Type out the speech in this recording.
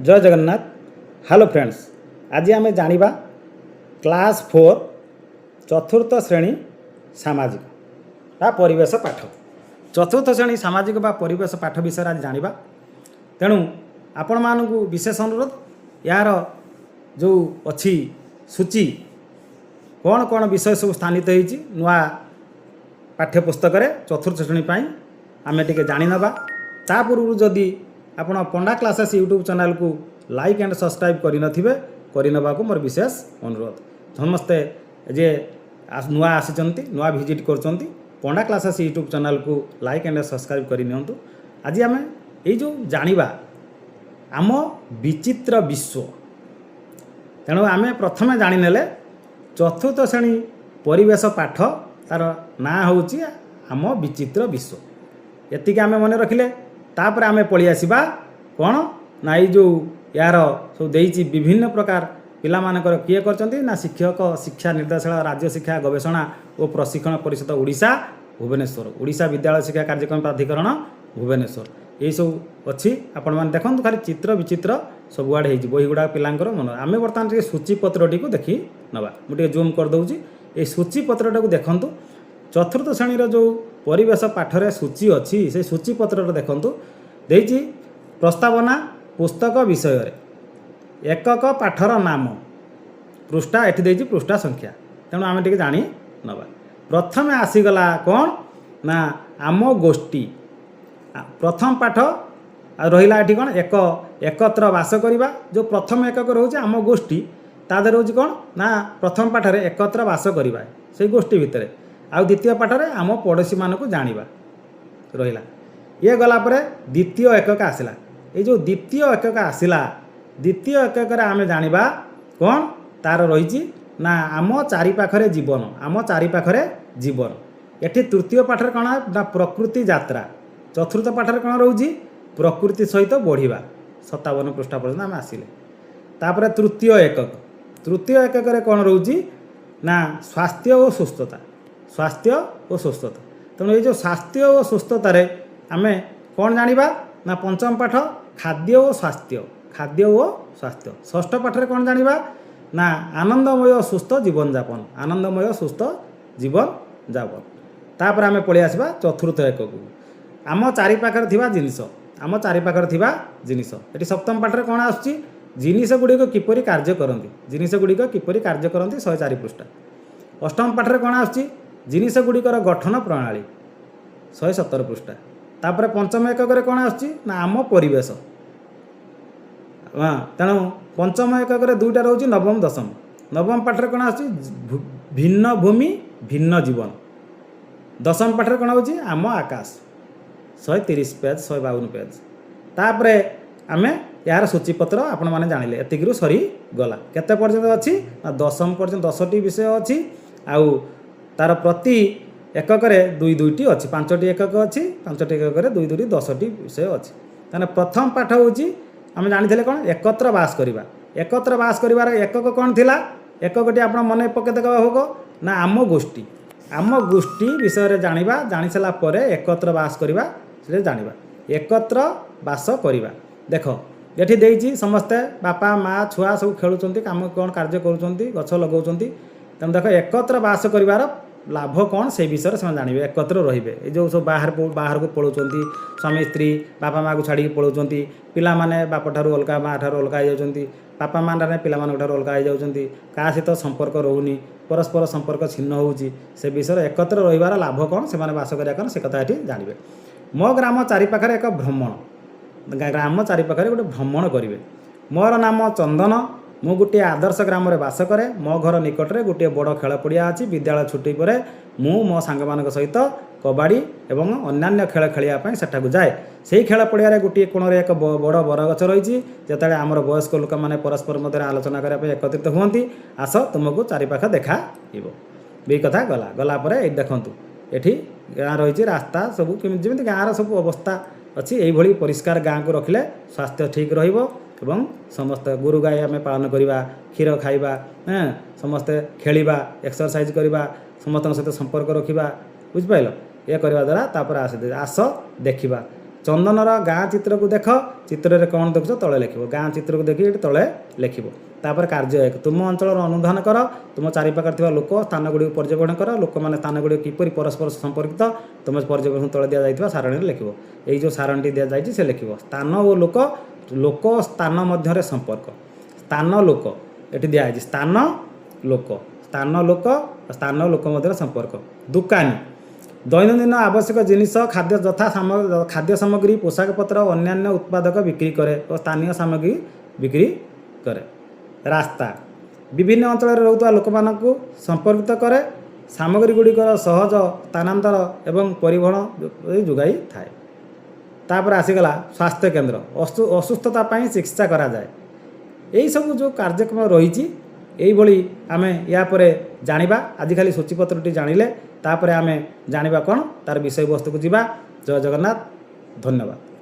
जय Jagannath. Hello friends, आज आम जाना क्लास 4 चतुर्थ श्रेणी सामाजिक बा परिवेश पाठ। चतुर्थ श्रेणी सामाजिक बा परिवेश पाठ विषय आज जाना। तेणु आपण मानक विशेष अनुरोध यार जो अच्छी सूची कौन कौन विषय सब स्थानित होती नुआ पाठ्यपुस्तक चतुर्थ श्रेणी आम टे जानी नवा। ता पूर्व जदि आपण पंडा क्लासेस यूट्यूब चैनल को लाइक एंड सब्सक्राइब करने को मोर विशेष अनुरोध। समस्ते जे नुआ आसी नुआ विजिट कर पंडा क्लासेस यूट्यूब चैनल को लाइक एंड सब्सक्राइब करनी। आज आम ये जो जानिबा आम विचित्र विश्व। तेणु आम प्रथमे जाने चतुर्थ श्रेणी परिवेश पाठ तार ना हूँ आम विचित्र विश्व। एतिक आम मन रखिले तापर आम पलि आसवा कौन ना ये जो यार सब देती विभिन्न प्रकार पिलामानकर किए करचंती ना शिक्षक शिक्षा निर्देशालय राज्य शिक्षा गवेषणा और प्रशिक्षण परिषद ओडिशा भुवनेश्वर ओडिशा विद्यालय शिक्षा कार्यक्रम प्राधिकरण भुवनेश्वर यही सब अच्छी आपण मैंने देखो खाली चित्र विचित्र सबुआड़े हो बही गुड़ा पिलांकर मन। आम बर्तमान सूचीपत्र टी देखी नवा मुझे जूम करदे ये सूचीपत्र को देखूँ। चतुर्थ श्रेणी जो परिवेश पाठरे सूची अच्छी से सूचीपत्र देखूँ देती प्रस्तावना पुस्तक विषय एकक पाठर नाम पृष्ठा एटी देती पृष्ठा संख्या। तेणु आम टे जानी नवा। प्रथम आसीगला कौन ना आम गोष्ठी प्रथम पाठ रहा ये कौन एक एकत्र बास करवा। जो प्रथम एकक रोचे आम गोष्ठी तादे रोच कौन ना प्रथम पाठरे एकत्र बास करवा से गोष्ठी भितर आउ द्वितीय पाठरे आम पड़ोशी मानक जानिबा रहिला। ये गलापर द्वितीय एकक आसला। ये जो द्वितीय एकक आसला द्वितीय एकक आम जानिबा कौन तार रही ना आम चारिपाखरे जीवन आम चारिपाखरे जीवन। एठी तृतीय पाठरे कौन ना प्रकृति यात्रा। चतुर्थ पाठरे कौन रोची प्रकृति सहित बढ़िया 57 पृष्ठा पर्यंत आम आसिले। तापर तृतीय एकक कौन रोची ना स्वास्थ्य और सुस्थता स्वास्थ्य और सुस्थता। तेणु ये जो स्वास्थ्य और सुस्थतार आम कौन जानिबा ना पंचम पाठ खाद्य और स्वास्थ्य खाद्य और स्वास्थ्य। षष्ठ पाठरे कौन जानिबा ना आनंदमय सुस्थ जीवन जापन आनंदमय सुस्थ जीवन जापन। तापर आम पलि आसवा चतुर्थ एकक आम चारिपाखरे थिबा जिनिस आम चारिपाखरे थिबा जिनिस। एटी सप्तम पाठरे कौन आसुची जिनिस गुड़िक किपरि कार्य करती जिनिस गुड़िक किपरि कार्य करती 104 पृष्ठा। अष्टम पाठरे कौन आसुची जिनिस गुड़िकर गठन प्रणाली 117 पृष्ठा। तापर पंचम एकक कौन आसुची ना आम परिवेश। हाँ तेणु पंचम एकक दुईटा रोचे नवम दशम। नवम पाठरे कौन आसुची भिन्न भूमि भिन्न जीवन। दशम पाठरे कौन होची आम आकाश 130 पेज 152 पेज। तापर आम यार सूचीपत्र आपण मैंने जानिले एतिक सरी गला। केते पर्यंत अच्छी ना दशम पर्यंत 10टी विषय अच्छी आउ तार प्रति एकक दुई दुईटी अच्छी 5टी एकक अच्छी 5टी एकक दुई दुई 10टी विषय अच्छी। ताने प्रथम पाठ होची आम जानी कौन एकत्र बास करवा। एकत्र बास कर एकक कौन थिला एककटी आप मन पके देखा होगा ना आम गोष्ठी विषय जानिबा जानी सारा पर एकत्र बास करवा से जानिबा एकत्र बास करवा। देख ये देती समस्ते बापा माँ छुआ सब खेलुंट कम कौन कार्य करुँच गछ लगाउं। तेणु देख एकत्र बास कर लाभ कौन से विषय से जानवे एकत्र रे। जो सब बाहर को पलाउंट स्वामी स्त्री बापा माँ को छाड़ी पलाउंट पिला माने बाप ठारू अलग माँ ठारू अलग हो जाती बापा माँ पिला ठारू अलग हो जाती क्या सहित संपर्क रोनी परस्पर संपर्क छिन्न होची से विषय एकत्र रहिबार लाभ कौन से बास करा से कथा ये जानवे। मो ग्राम चारिपाखरे एक भ्रमण ग्राम चारिपाखरे गोटे भ्रमण करेंगे। मोर नाम चंदन मु गोटे आदर्श ग्राम में बास करे। मो घर निकट में गोटे बड़ खेल पड़िया अच्छी। विद्यालय छुट्टी पर मो सांग मान सहित कबाड़ी एवं अन्य खेल खेलने सेठाक जाए। से खेल पड़िया गोटे कोण एक बड़ बरगछ रही जिते आमर वयस्क लोक मैंने परस्पर मध्य आलोचना करने एकत्रित हुंती आस तुमको चारिपाख देखा ये कथा गला गलापर देखूँ ये गाँ रही रास्ता सब जमी गाँव सब अवस्था अच्छी यही परिष्कार गाँ को रखिले स्वास्थ्य ठीक रहिबो एवं समस्त गोरु गाय आम पालन करवा क्षीर खाइबा समस्ते खेलिबा एक्सरसाइज करवा समस्त सहित संपर्क रखा बुझिपाल ये करवा द्वारा तापर आस देखा ଚନ୍ଦନର ଗାଁ ଚିତ୍ରକୁ ଦେଖ, ଚିତ୍ରରେ କ'ଣ ଦେଖୁଛ ତଳେ ଲେଖିବ। ଗାଁ ଚିତ୍ରକୁ ଦେଖି ଏଠି ତଳେ ଲେଖିବ। ତାପରେ କାର୍ଯ୍ୟ 1, ତୁମ ଅଞ୍ଚଳର ଅନୁଧ୍ୟାନ କର। ତୁମ ଚାରିପାଖରେ ଥିବା ଲୋକ ସ୍ଥାନଗୁଡ଼ିକୁ ପର୍ଯ୍ୟବେକ୍ଷଣ କର। ଲୋକମାନେ ସ୍ଥାନଗୁଡ଼ିକ କିପରି ପରସ୍ପର ସମ୍ପର୍କିତ ତୁମ ପର୍ଯ୍ୟବେକ୍ଷଣ ତଳେ ଦିଆଯାଇଥିବା ସାରଣୀରେ ଲେଖିବ। ଏଇ ଯେଉଁ ସାରଣୀଟି ଦିଆଯାଇଛି ସେ ଲେଖିବ। ସ୍ଥାନ ଓ ଲୋକ, ଲୋକ ସ୍ଥାନ ମଧ୍ୟରେ ସମ୍ପର୍କ। ସ୍ଥାନ ଲୋକ ଏଠି ଦିଆଯାଇଛି। ସ୍ଥାନ ଲୋକ, ସ୍ଥାନ ଲୋକ, ସ୍ଥାନ ଲୋକ ମଧ୍ୟରେ ସମ୍ପର୍କ। ଦୋକାନୀ ଦୈନନ୍ଦିନ ଆବଶ୍ୟକ ଜିନିଷ ଖାଦ୍ୟ ଯଥା ଖାଦ୍ୟ ସାମଗ୍ରୀ, ପୋଷାକପତ୍ର ଓ ଅନ୍ୟାନ୍ୟ ଉତ୍ପାଦକ ବିକ୍ରି କରେ ଓ ସ୍ଥାନୀୟ ସାମଗ୍ରୀ ବିକ୍ରି କରେ। ରାସ୍ତା ବିଭିନ୍ନ ଅଞ୍ଚଳରେ ରହୁଥିବା ଲୋକମାନଙ୍କୁ ସମ୍ପର୍କିତ କରେ। ସାମଗ୍ରୀଗୁଡ଼ିକର ସହଜ ସ୍ଥାନାନ୍ତର ଏବଂ ପରିବହନ ଯୋଗାଇଥାଏ। ତାପରେ ଆସିଗଲା ସ୍ୱାସ୍ଥ୍ୟକେନ୍ଦ୍ର, ଅସୁସ୍ଥତା ପାଇଁ ଚିକିତ୍ସା କରାଯାଏ। ଏହିସବୁ ଯେଉଁ କାର୍ଯ୍ୟକ୍ରମ ରହିଛି ଏଇଭଳି ଆମେ ୟା ପରେ ଜାଣିବା। ଆଜି ଖାଲି ସୂଚୀପତ୍ରଟି ଜାଣିଲେ ତାପରେ ଆମେ ଜାଣିବା କ'ଣ ତାର ବିଷୟବସ୍ତୁକୁ ଯିବା। ଜୟ ଜଗନ୍ନାଥ, ଧନ୍ୟବାଦ।